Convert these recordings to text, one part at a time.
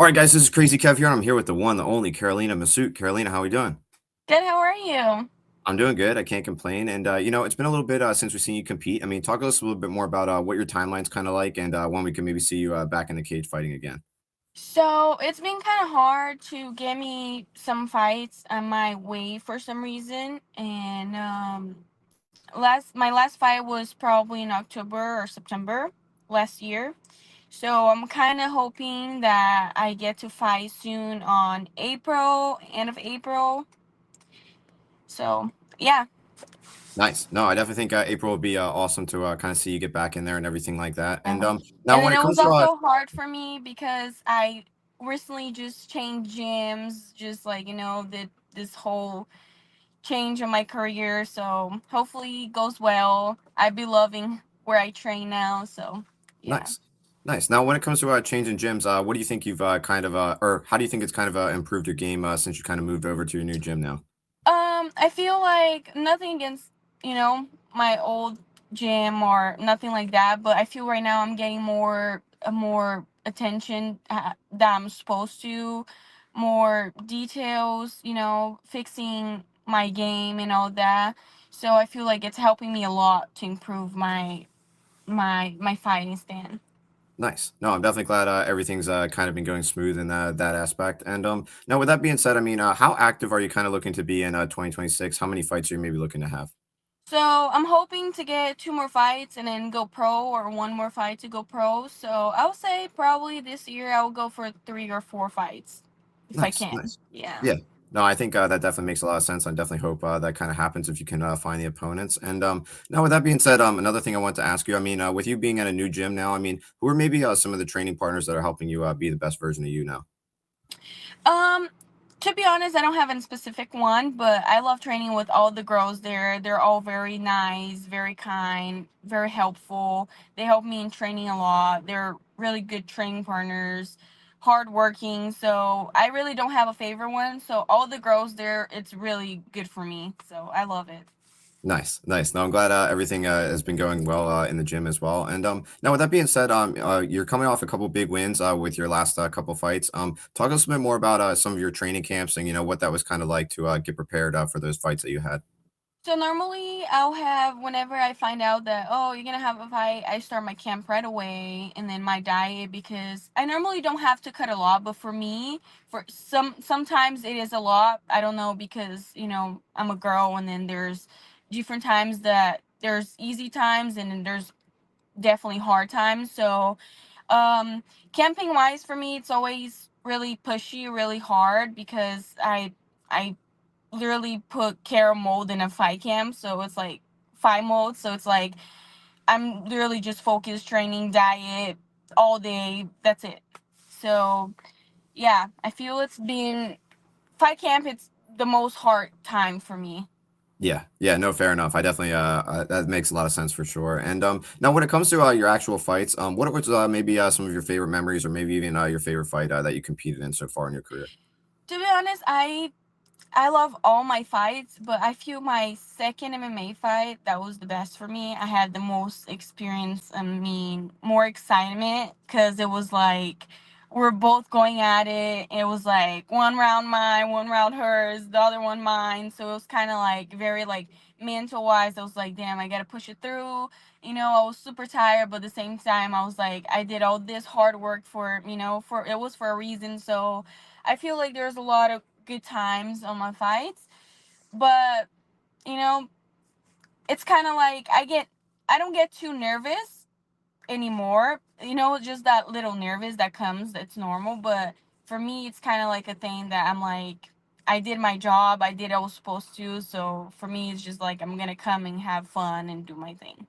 All right, guys, this is Krazy Kev here, and I'm here with the one, the only Carolina Massot. Carolina, how are we doing? Good, how are you? I'm doing good. I can't complain. And it's been a little bit since we've seen you compete. I mean, talk to us a little bit more about what your timeline's kind of like, and when we can maybe see you back in the cage fighting again. So it's been kind of hard to get me some fights on my way for some reason, and last my last fight was probably in October or September last year. So I'm kind of hoping that I get to fight soon on April, end of April. So yeah. Nice. No, I definitely think April would be awesome to kind of see you get back in there and everything like that. And Uh-huh. now And when then it it was comes to also hard for me because I recently just changed gyms, just like this whole change in my career. So hopefully it goes well. I be loving where I train now. So yeah. nice, nice. Now when it comes to changing gyms, what do you think you've kind of or how do you think it's kind of improved your game since you kind of moved over to your new gym now? I feel like nothing against, you know, my old gym or nothing like that, but I feel right now I'm getting more attention that I'm supposed to, more details, fixing my game and all that. So I feel like it's helping me a lot to improve my fighting stand. Nice. No, I'm definitely glad everything's kind of been going smooth in that aspect. And now, with that being said, I mean, how active are you kind of looking to be in 2026? How many fights are you maybe looking to have? So I'm hoping to get two more fights and then go pro, or one more fight to go pro. So I'll say probably this year I'll go for 3 or 4 fights if I Nice, can. nice. Yeah. Yeah. No, I think that definitely makes a lot of sense. I definitely hope that kind of happens if you can find the opponents. And now, with that being said, another thing I want to ask you, I mean, with you being at a new gym now, I mean, who are maybe some of the training partners that are helping you be the best version of you now? Um, to be honest, I don't have a specific one, but I love training with all the girls there. They're all very nice, very kind, very helpful. They help me in training a lot. They're really good training partners, hardworking. So I really don't have a favorite one. So all the girls there, it's really good for me. So I love it. Nice, nice. No, I'm glad everything has been going well in the gym as well. And now, with that being said, you're coming off a couple big wins with your last couple fights. Talk us a bit more about some of your training camps and what that was kind of like to get prepared for those fights that you had. So normally I'll have, whenever I find out that, oh, you're gonna have a fight, I start my camp right away, and then my diet, because I normally don't have to cut a lot, but for me, for sometimes it is a lot. I don't know, because I'm a girl, and then there's different times that there's easy times, and then there's definitely hard times. So camping wise, for me, it's always really pushy, really hard, because I literally put care mode in a fight camp, so it's like fight mode. So it's like I'm literally just focused training, diet all day. That's it. So yeah, I feel it's been fight camp. It's the most hard time for me. Yeah, yeah, no, fair enough. I definitely that makes a lot of sense for sure. And now when it comes to your actual fights, what was maybe some of your favorite memories or maybe even your favorite fight that you competed in so far in your career? To be honest, I love all my fights, but I feel my second MMA fight, that was the best for me. I had the most experience, I mean, more excitement, because it was like we're both going at it. It was like one round mine, one round hers, the other one mine. So it was kind of like very like mental wise. I was like, damn, I gotta push it through. I was super tired, but at the same time, I was like, I did all this hard work for it was for a reason. So I feel like there's a lot of good times on my fights, but you know, it's kind of like I don't get too nervous anymore. Just that little nervous that comes, that's normal. But for me, it's kind of like a thing that I'm like, I did my job, I did what I was supposed to. So for me, it's just like I'm gonna come and have fun and do my thing.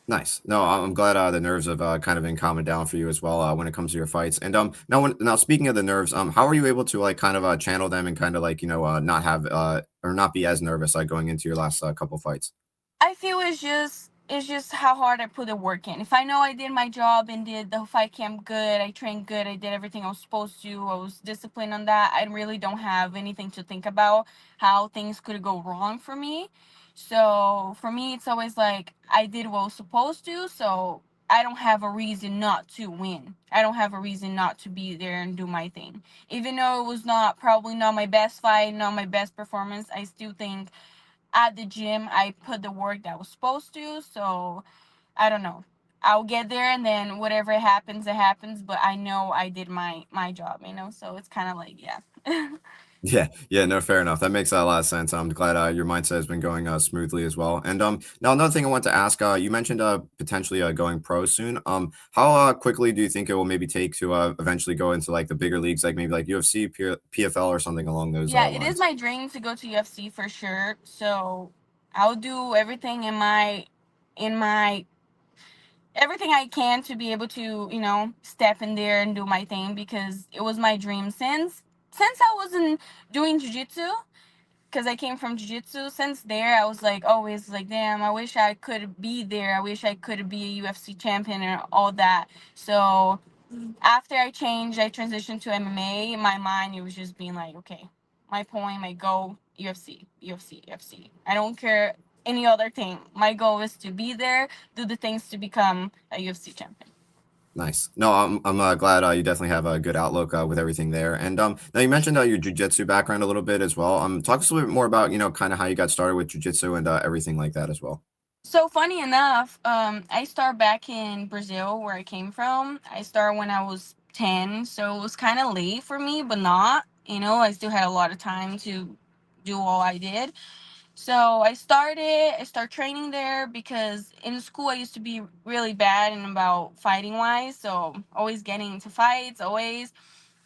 Nice. No, I'm glad the nerves have kind of been calming down for you as well when it comes to your fights. And now speaking of the nerves, how are you able to like kind of channel them and kind of like not have or not be as nervous going into your last couple fights? I feel it's just how hard I put the work in. If I know I did my job and did the fight camp good, I trained good, I did everything I was supposed to, I was disciplined on that, I really don't have anything to think about how things could go wrong for me. So for me, it's always like I did what I was supposed to. So I don't have a reason not to win. I don't have a reason not to be there and do my thing. Even though it was not probably not my best fight, not my best performance, I still think at the gym I put the work that I was supposed to. So I don't know. I'll get there and then whatever happens, it happens. But I know I did my job, you know. So it's kind of like yeah. Yeah, yeah, no, fair enough. That makes a lot of sense. I'm glad your mindset has been going smoothly as well. And now another thing I want to ask, you mentioned potentially going pro soon. How quickly do you think it will maybe take to eventually go into like the bigger leagues, like maybe like UFC, PFL, or something along those Yeah, it is lines? my dream to go to UFC for sure. So I'll do everything in my everything I can to be able to, step in there and do my thing because it was my dream since I wasn't doing jiu-jitsu because I came from jiu-jitsu. Since there I was like always like, damn, I wish I could be there. I wish I could be a UFC champion and all that. So after I transitioned to MMA, my mind, it was just being like, okay, my point, my goal, UFC, UFC, UFC. I don't care any other thing. My goal is to be there, do the things to become a UFC champion. Nice. No, I'm glad you definitely have a good outlook with everything there. And now you mentioned your jujitsu background a little bit as well. Talk us a little bit more about kind of how you got started with jujitsu and everything like that as well. So funny enough, I started back in Brazil where I came from. I started when I was 10, so it was kind of late for me, but not. I still had a lot of time to do all I did. So I started training there because in school I used to be really bad and about fighting wise, so always getting into fights, always.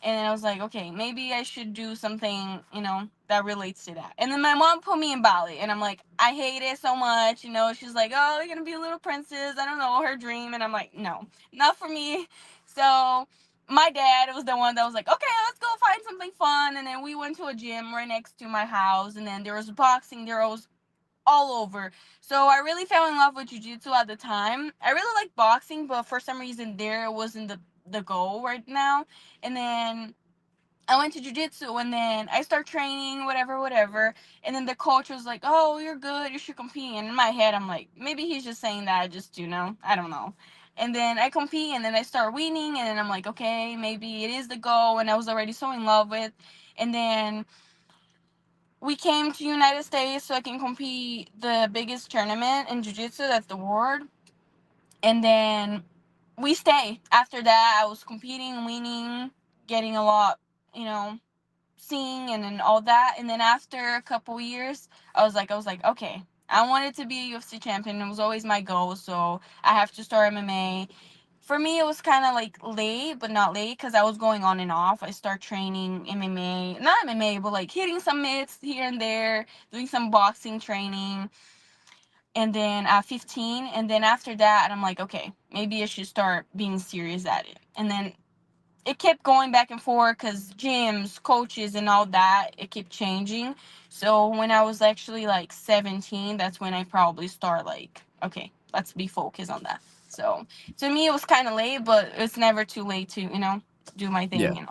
And then I was like, okay, maybe I should do something, that relates to that. And then my mom put me in ballet, and I'm like, I hate it so much. She's like, oh, you're gonna be a little princess. I don't know, her dream. And I'm like, no, not for me. So my dad was the one that was like, okay, let's go find something fun. And then we went to a gym right next to my house, and then there was boxing. There was all over. So I really fell in love with jiu-jitsu at the time. I really like boxing, but for some reason there wasn't the goal right now. And then I went to jiu-jitsu, and then I start training, whatever, whatever. And then the coach was like, oh, you're good, you should compete. And in my head, I'm like, maybe he's just saying that just, I don't know. And then I compete, and then I start winning, and then I'm like, okay, maybe it is the goal. And I was already so in love with. And then we came to United States so I can compete the biggest tournament in jiu-jitsu, that's the world. And then we stay. After that, I was competing, winning, getting a lot, you know, seeing and then all that. And then after a couple years, I was like, okay, I wanted to be a UFC champion. It was always my goal, so I have to start MMA. For me, it was kind of like late, but not late because I was going on and off. I start training MMA, not MMA, but like hitting some mitts here and there, doing some boxing training. And then at 15, and then after that, I'm like, okay, maybe I should start being serious at it. And then it kept going back and forth because gyms, coaches, and all that, it kept changing. So when I was actually like 17, that's when I probably start like, okay, let's be focused on that. So to me, it was kind of late, but it's never too late to, do my Yeah. thing.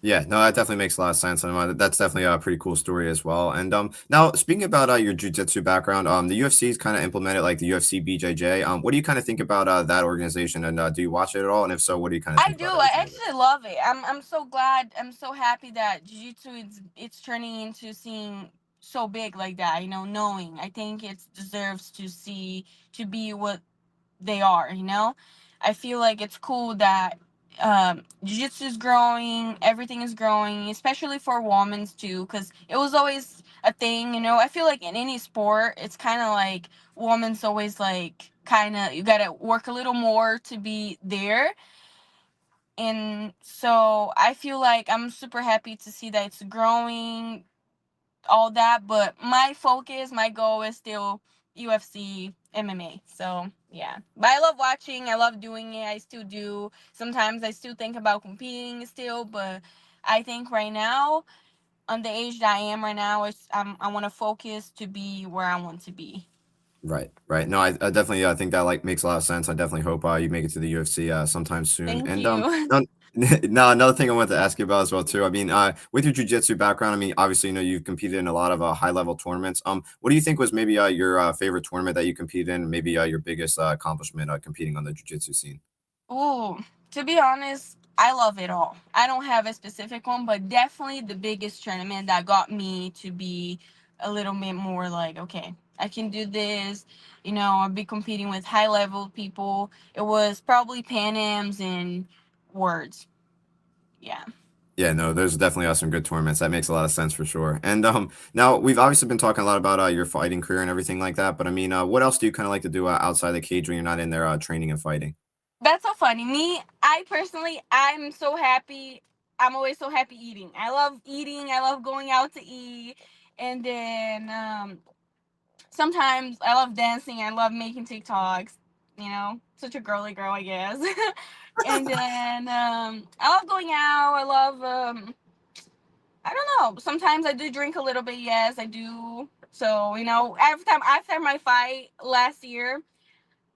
Yeah, no, that definitely makes a lot of sense, and that's definitely a pretty cool story as well. And now speaking about your jujitsu background, the UFC's kind of implemented like the UFC BJJ. What do you kind of think about that organization, and do you watch it at all? And if so, what do you kind of I think do. about I everything of it? actually love it. I'm so glad. I'm so happy that jiu-jitsu it's turning into seeing so big like that. Knowing. I think it deserves to be what they are. I feel like it's cool that jiu-jitsu is growing, everything is growing, especially for women too, because it was always a thing. I feel like in any sport it's kind of like women's always like kind of you gotta work a little more to be there. And so I feel like I'm super happy to see that it's growing, all that, but my goal is still UFC MMA. So yeah, but I love watching, I love doing it, I still do. Sometimes I still think about competing still, but I think right now, on the age that I am right now, I want to focus to be where I want to be. Right, right. No, I definitely think that like makes a lot of sense. I definitely hope you make it to the UFC sometime soon. Thank And you. no, no, another thing I wanted to ask you about as well too. I mean, with your jiu-jitsu background, I mean, obviously, you know, you've competed in a lot of high level tournaments. What do you think was maybe your favorite tournament that you competed in? Maybe your biggest accomplishment competing on the jiu-jitsu scene? Ooh, to be honest, I love it all. I don't have a specific one, but definitely the biggest tournament that got me to be a little bit more like, okay, I can do this. You know, I'll be competing with high level people. It was probably Pan Am's and Words. Yeah. Yeah, no, there's definitely some good tournaments. That makes a lot of sense for sure. And now we've obviously been talking a lot about your fighting career and everything like that. But I mean, what else do you kind of like to do outside the cage when you're not in there training and fighting? That's so funny. Me, I personally, I'm so happy. I'm always so happy eating. I love eating. I love going out to eat. And then sometimes I love dancing. I love making TikToks. You know, such a girly girl, I guess. And then I love going out. I love I don't know. Sometimes I do drink a little bit. Yes, I do. So you know, every time after my fight last year,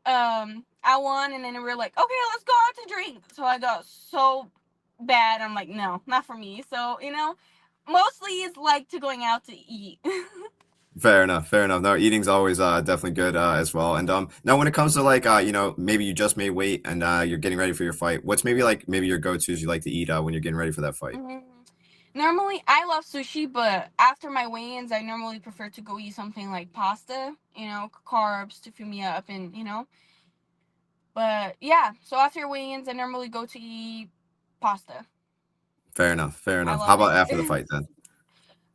I won, and then we were like, okay, let's go out to drink. So I got so bad. I'm like, no, not for me. So you know, mostly it's like to going out to eat. Fair enough, fair enough. No, eating's always definitely good as well. And now when it comes to like you know, maybe you just made weight and you're getting ready for your fight, what's maybe like maybe your go-tos you like to eat when you're getting ready for that fight? Mhm. Normally, I love sushi, but after my weigh-ins, I normally prefer to go eat something like pasta, you know, carbs to fill me up, and you know. But yeah, so after weigh-ins, I normally go to eat pasta. Fair enough, fair I enough. How love about it. after the fight then?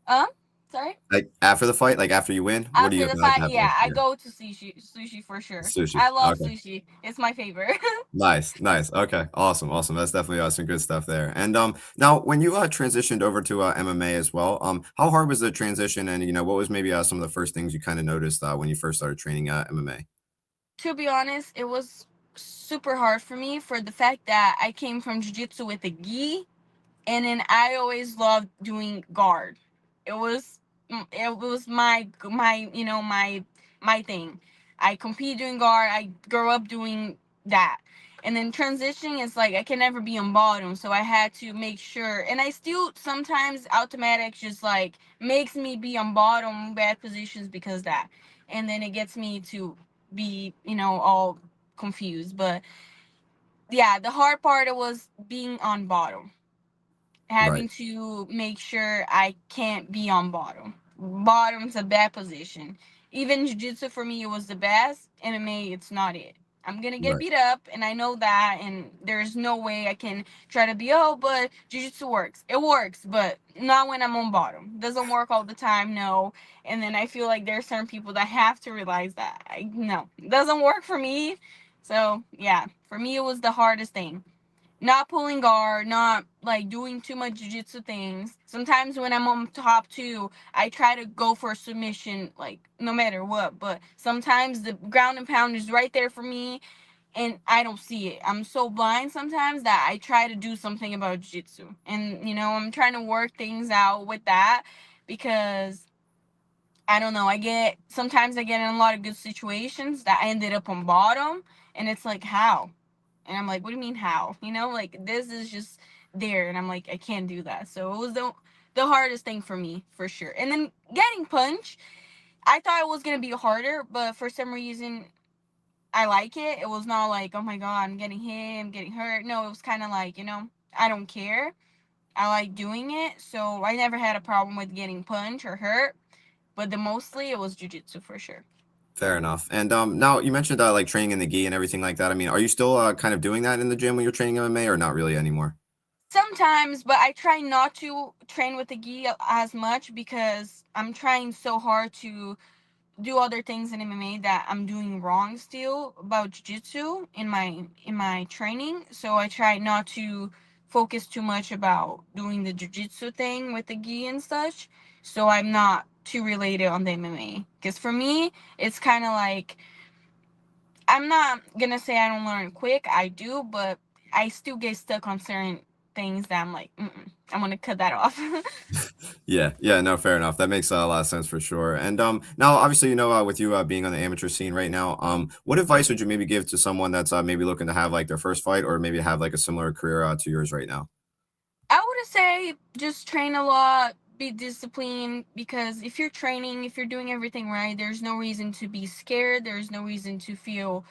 um, Sorry. Like after the fight, like after you win, what do After you the like to fight, have yeah, there? I Yeah, go to sushi for sure. sushi. I love Okay. sushi. It's my favorite. Nice, nice. Okay, awesome, awesome. That's definitely some good stuff there. And now when you transitioned over to MMA as well, how hard was the transition? And you know, what was maybe some of the first things you kind of noticed when you first started training MMA? To be honest, it was super hard for me for the fact that I came from jiu-jitsu with a gi. And then I always loved doing guard. It was my you know my thing. I compete doing guard. I grew up doing that. And then transitioning is like I can never be on bottom, so I had to make sure. And I still sometimes automatic just like makes me be on bottom bad positions because that. And then it gets me to be, you know, all confused. But yeah, the hard part was being on bottom, Right, having to make sure I can't be on bottom. Bottom's a bad position. Even jiu-jitsu for me it was the best. MMA it's not it. I'm gonna get right, beat up and I know that, and there's no way I can try to be, oh, but jiu-jitsu works. It works, but not when I'm on bottom. Doesn't work all the time, no. And then I feel like there's certain people that have to realize that. No, it doesn't work for me. So yeah, for me it was the hardest thing, not pulling guard, not like doing too much jiu-jitsu things. Sometimes when I'm on top two, I try to go for a submission, like no matter what. But sometimes the ground and pound is right there for me, and I don't see it. I'm so blind sometimes that I try to do something about jiu-jitsu, and you know I'm trying to work things out with that because I don't know. I get in a lot of good situations that I ended up on bottom, and it's like how. And I'm like, what do you mean how? You know, like this is just there, and I'm like, I can't do that. So it was the hardest thing for me for sure. And then getting punched, I thought it was gonna be harder, but for some reason I like it. It was not like, oh my god, I'm getting hit, I'm getting hurt. No, it was kind of like, you know, I don't care. I like doing it, so I never had a problem with getting punched or hurt. But the mostly it was jujitsu for sure. fair enough. And now you mentioned like training in the gi and everything like that. I mean, are you still kind of doing that in the gym when you're training MMA, or not really anymore? Sometimes, but I try not to train with the gi as much because I'm trying so hard to do other things in MMA that I'm doing wrong still about jiu-jitsu in my training. So I try not to focus too much about doing the jiu-jitsu thing with the gi and such. So I'm not too related on the MMA. Because for me, it's kind of like I'm not gonna say I don't learn quick. I do, but I still get stuck on certain things that I'm like, I'm gonna cut that off. Yeah, yeah, no, fair enough. That makes a lot of sense for sure. And now obviously, with you being on the amateur scene right now, what advice would you maybe give to someone that's maybe looking to have like their first fight, or maybe have like a similar career to yours right now? I would say just train a lot, be disciplined, because if you're training, if you're doing everything right, there's no reason to be scared. There's no reason to feel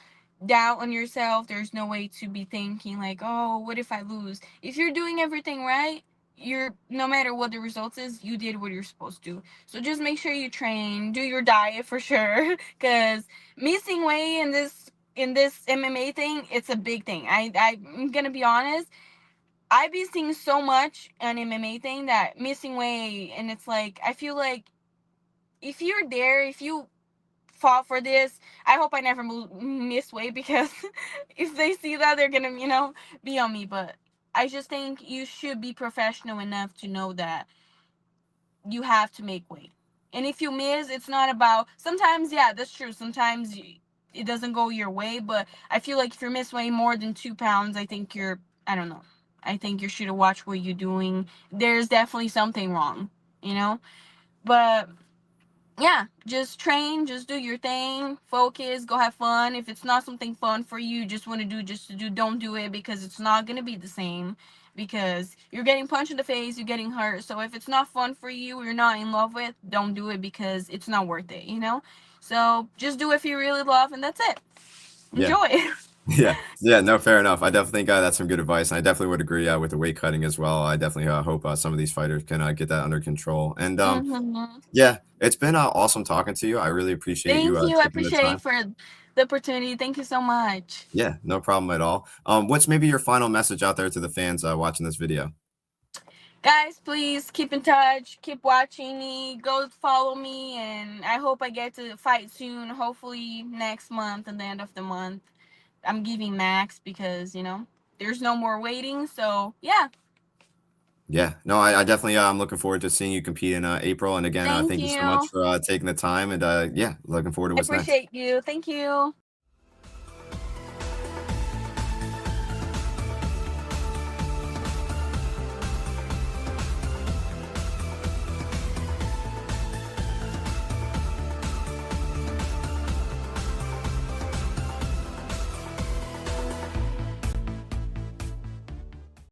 doubt on yourself. There's no way to be thinking like, oh, what if I lose? If you're doing everything right, you're no matter what the results is, you did what you're supposed to. So just make sure you train, do your diet for sure, because missing weight in this MMA thing, it's a big thing. I'm gonna be honest, I've been seeing so much on MMA thing that missing weight, and it's like I feel like if you're there, if you fought for this, I hope I never miss weight, because if they see that, they're gonna be on me. But I just think you should be professional enough to know that you have to make weight. And if you miss, it's not about, sometimes, yeah, that's true. Sometimes it doesn't go your way, but I feel like if you're miss weight more than 2 pounds, I think I don't know. I think you should watch what you're doing. There's definitely something wrong, you know? But yeah, just train, just do your thing, focus, go have fun. If it's not something fun for you, just want to do just to do, don't do it, because it's not going to be the same, because you're getting punched in the face, you're getting hurt. So if it's not fun for you, you're not in love with, don't do it, because it's not worth it, So just do it if you really love, and that's it. Yeah. Enjoy. Yeah, yeah, no, fair enough. I definitely think that's some good advice, and I definitely would agree with the weight cutting as well. I definitely hope some of these fighters can get that under control. And Hmm. yeah, it's been awesome talking to you. I really appreciate you Thank you. I taking the appreciate time. for the opportunity. Thank you so much. Yeah, no problem at all. What's maybe your final message out there to the fans watching this video? Guys, please keep in touch, keep watching me, go follow me, and I hope I get to fight soon, hopefully next month at the end of the month. I'm giving max because there's no more waiting. So yeah. Yeah, no, I definitely I'm looking forward to seeing you compete in April. And again, Thank thank you so much you. for taking the time. And yeah, looking forward to I what's next. appreciate you. Thank you.